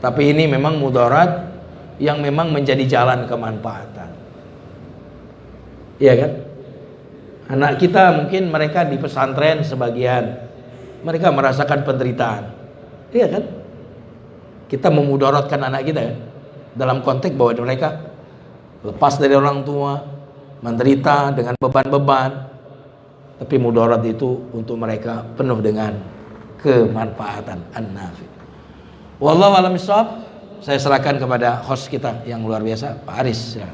Speaker 1: tapi ini memang mudarat yang memang menjadi jalan kemanfaatan. Iya kan? Anak kita mungkin mereka di pesantren sebagian, mereka merasakan penderitaan. Iya kan? Kita memudaratkan anak kita kan? Dalam konteks bahwa mereka lepas dari orang tua, menderita dengan beban-beban, tapi mudarat itu untuk mereka penuh dengan kemanfaatan an-nafi. Wallahu a'lam bishawab. Saya serahkan kepada host kita yang luar biasa, Pak Aris. Ya.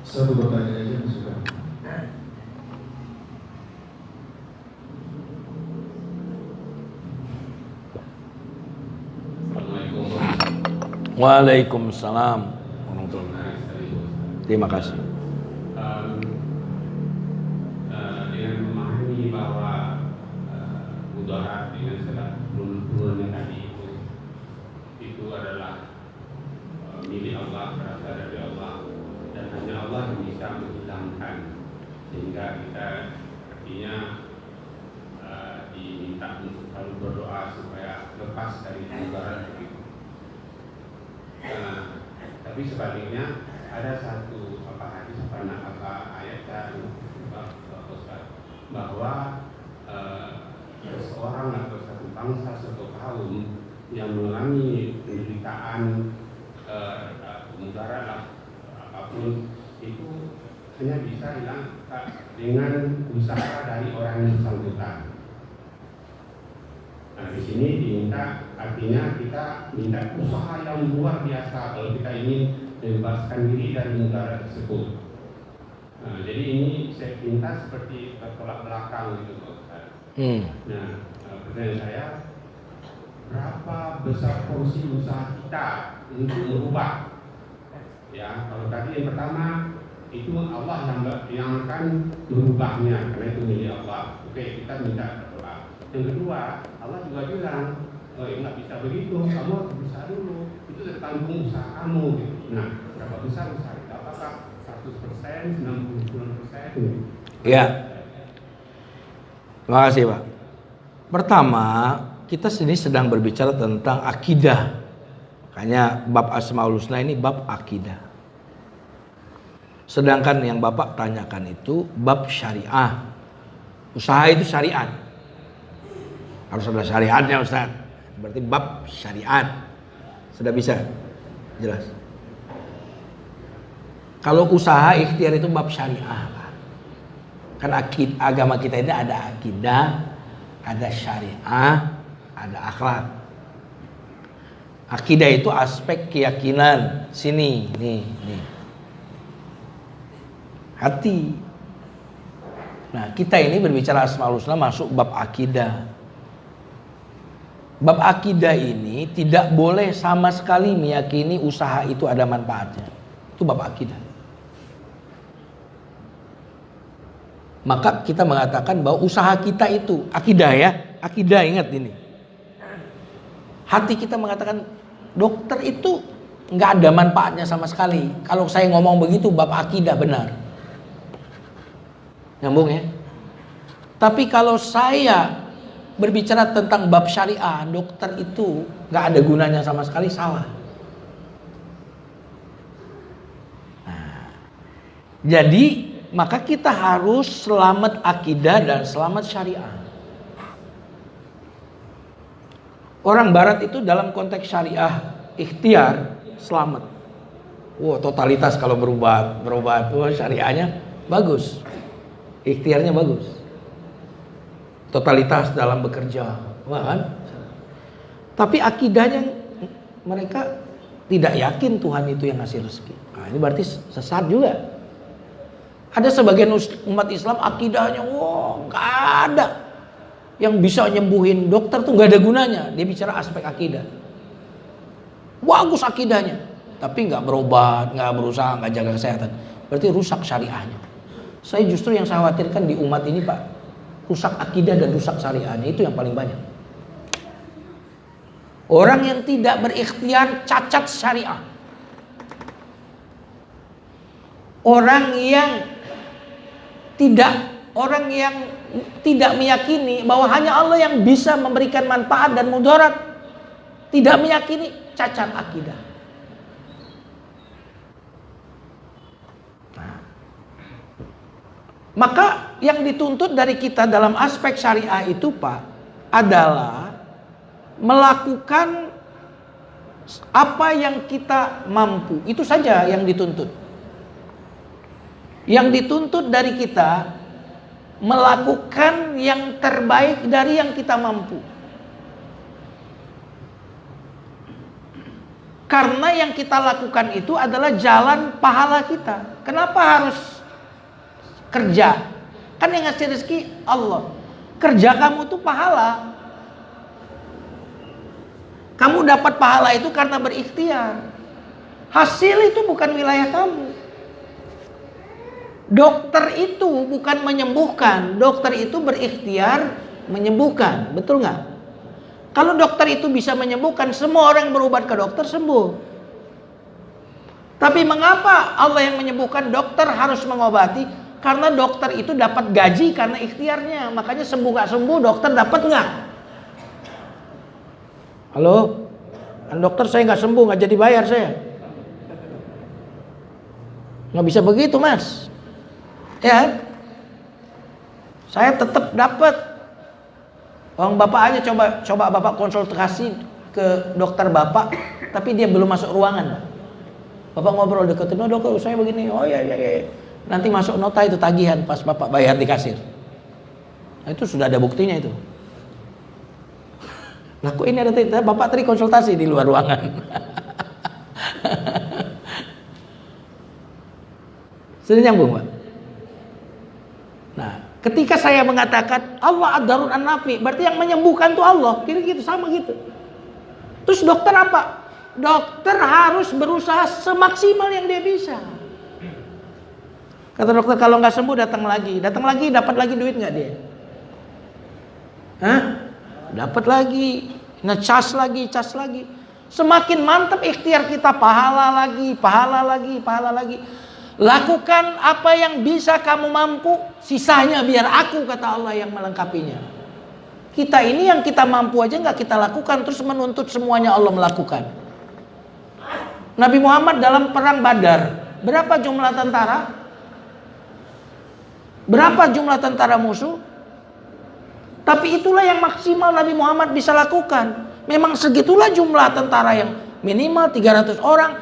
Speaker 2: Satu pertanyaan aja sudah.
Speaker 1: Waalaikumsalam warahmatullahi. Terima kasih.
Speaker 3: Dengan memahami bahwa mudarat dengan segala turunnya tadi itu adalah milik Allah, berasal dari Allah, dan hanya Allah yang bisa menghilangkan, sehingga kita artinya diminta untuk selalu berdoa supaya lepas dari mudarat itu. Tapi sebaliknya ada satu hadis ayat bahwa seseorang atau satu bangsa, satu kaum yang mengalami penderitaan mudarat apapun itu hanya bisa hilang dengan usaha dari orang yang bersangkutan. Nah, di sini diminta, artinya kita minta usaha yang luar biasa kalau kita ingin membebaskan diri dari mudarat tersebut. Nah, jadi ini saya pinta seperti bertolak belakang gitu, Pak Ustaz. Nah, pertanyaan saya, berapa besar porsi usaha kita untuk merubah? Ya, kalau tadi yang pertama itu Allah yang akan merubahnya, karena itu milik Allah. Oke, kita minta berdoa. Yang kedua, Allah juga bilang, nggak bisa begitu, kamu harus berusaha dulu. Itu tergantung usaha kamu. Gitu. Nah, berapa besar usaha kita? Apakah 100%, 99%?
Speaker 1: Ya. Terima kasih, Pak. Pertama, kita sini sedang berbicara tentang akidah. Makanya bab Asmaul Husna ini bab akidah. Sedangkan yang Bapak tanyakan itu bab syariah. Usaha itu syariat. Harus ada syariatnya, Ustaz. Berarti bab syariat. Sudah bisa? Jelas. Kalau usaha ikhtiar itu bab syariah. Kan agama kita ini ada akidah, ada syariah, ada akhlak. Akidah itu aspek keyakinan. Sini, nih. Hati. Nah, kita ini berbicara Asmaul Husna masuk bab akidah. Bab akidah ini tidak boleh sama sekali meyakini usaha itu ada manfaatnya. Itu bab akidah. Maka kita mengatakan bahwa usaha kita itu akidah ya. Akidah, ingat ini. Hati kita mengatakan dokter itu nggak ada manfaatnya sama sekali. Kalau saya ngomong begitu bab akidah benar. Nyambung ya. Tapi kalau saya berbicara tentang bab syariah, dokter itu nggak ada gunanya sama sekali, salah. Nah, jadi maka kita harus selamat akidah dan selamat syariah. Orang Barat itu dalam konteks syariah ikhtiar selamat. Wah, totalitas kalau berobat, wah syariahnya bagus, ikhtiarnya bagus. Totalitas dalam bekerja, wah kan? Tapi akidahnya mereka tidak yakin Tuhan itu yang ngasih rezeki. Nah, ini berarti sesat juga. Ada sebagian umat Islam akidahnya, wah nggak ada yang bisa nyembuhin, dokter tuh nggak ada gunanya. Dia bicara aspek akidah. Bagus akidahnya, tapi nggak berobat, nggak berusaha, nggak jaga kesehatan. Berarti rusak syariahnya. Saya justru yang saya khawatirkan di umat ini, Pak, rusak akidah dan rusak syariahnya, itu yang paling banyak. Orang yang tidak berikhtiar cacat syariah. Orang yang tidak meyakini bahwa hanya Allah yang bisa memberikan manfaat dan mudarat, tidak meyakini, cacat akidah. Nah, maka yang dituntut dari kita dalam aspek syariah itu, Pak, adalah melakukan apa yang kita mampu. Itu saja yang dituntut. Yang dituntut dari kita melakukan yang terbaik dari yang kita mampu. Karena yang kita lakukan itu adalah jalan pahala kita. Kenapa harus kerja? Kan yang ngasih rezeki Allah. Kerja kamu itu pahala. Kamu dapat pahala itu karena berikhtiar. Hasil itu bukan wilayah kamu. Dokter itu bukan menyembuhkan. Dokter itu berikhtiar menyembuhkan. Betul nggak? Kalau dokter itu bisa menyembuhkan, semua orang yang berobat ke dokter sembuh. Tapi mengapa Allah yang menyembuhkan, dokter harus mengobati? Karena dokter itu dapat gaji karena ikhtiarnya. Makanya sembuh nggak sembuh, dokter dapat nggak? Halo? Kan dokter saya nggak sembuh, nggak jadi bayar saya. Nggak bisa begitu, Mas. Ya, saya tetap dapat. Orang bapak aja coba bapak konsultasi ke dokter bapak, tapi dia belum masuk ruangan. Bapak ngobrol deketin, oh dokter saya begini, oh ya. Nanti masuk nota itu tagihan pas bapak bayar di kasir. Nah, itu sudah ada buktinya itu. Laku ini ada bapak tadi konsultasi di luar ruangan. Sudah nyambung, Pak? Nah, ketika saya mengatakan Allah ad-darun an-nafi, berarti yang menyembuhkan itu Allah. Kira-kira sama gitu. Terus dokter apa? Dokter harus berusaha semaksimal yang dia bisa. Kata dokter, kalau nggak sembuh datang lagi, dapat lagi duit nggak dia? Hah? Dapat lagi, ngecas lagi. Semakin mantap ikhtiar kita, pahala lagi. Lakukan apa yang bisa kamu mampu, sisanya biar aku, kata Allah, yang melengkapinya. Kita ini yang kita mampu aja nggak kita lakukan, terus menuntut semuanya Allah melakukan. Nabi Muhammad dalam perang Badar, berapa jumlah tentara? Berapa jumlah tentara musuh? Tapi itulah yang maksimal Nabi Muhammad bisa lakukan. Memang segitulah jumlah tentara yang minimal 300 orang.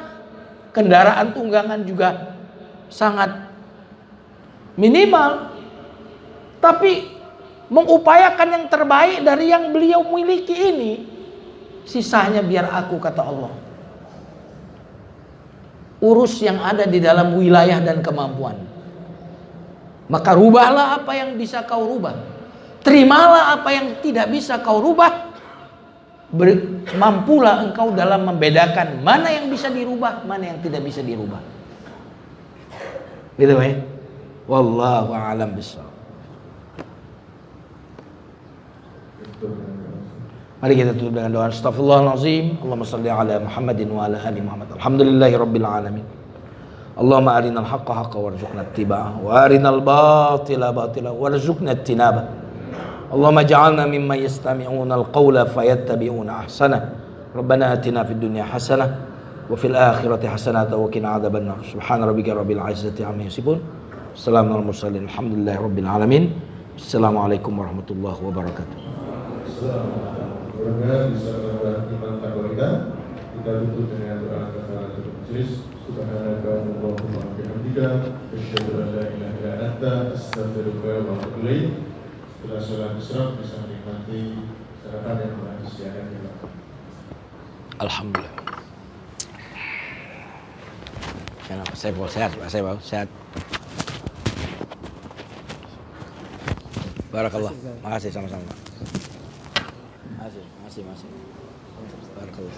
Speaker 1: Kendaraan tunggangan juga sangat minimal. Tapi mengupayakan yang terbaik dari yang beliau miliki ini. Sisanya biar aku, kata Allah. Urus yang ada di dalam wilayah dan kemampuan. Maka rubahlah apa yang bisa kau rubah. Terimalah apa yang tidak bisa kau rubah. Mampulah engkau dalam membedakan mana yang bisa dirubah, mana yang tidak bisa dirubah. Gitu ya. Wallahu a'lam bishawab. Mari kita tutup dengan doa. Astaghfirullahalazim. Allahumma shalli ala Muhammadin wa ala ali Muhammad. Alhamdulillahirabbil alamin. Allahumma arinal haqqa haqqa warzuqna ittiba'ah wa arinal batila batila warzuqna ijtinabah. Allahumma ja'alna mimman yastami'una al-qawla fayattabi'una ahsanah. Rabbana atina fid dunya hasanah wa fil akhirati hasanah wa qina adzabannar. Subhana rabbika rabbil izzati amma yasifun. Assalamu alal mursalin. Alhamdulillahirabbil alamin. Assalamualaikum warahmatullahi wabarakatuh.
Speaker 2: Assalamualaikum warahmatullahi wabarakatuh. Kita tutup dengan doa kafaratul majlis. Subhanakallahumma wa bihamdika asyhadu an la ilaha illa anta astaghfiruka wa atubu ilaik. Setelah sholat isya bisa menikmati sarapan yang telah disediakan di belakang.
Speaker 1: Alhamdulillah. Kenapa? Saya sehat. Barakallah. Makasih sama-sama. Makasih. Barakallah.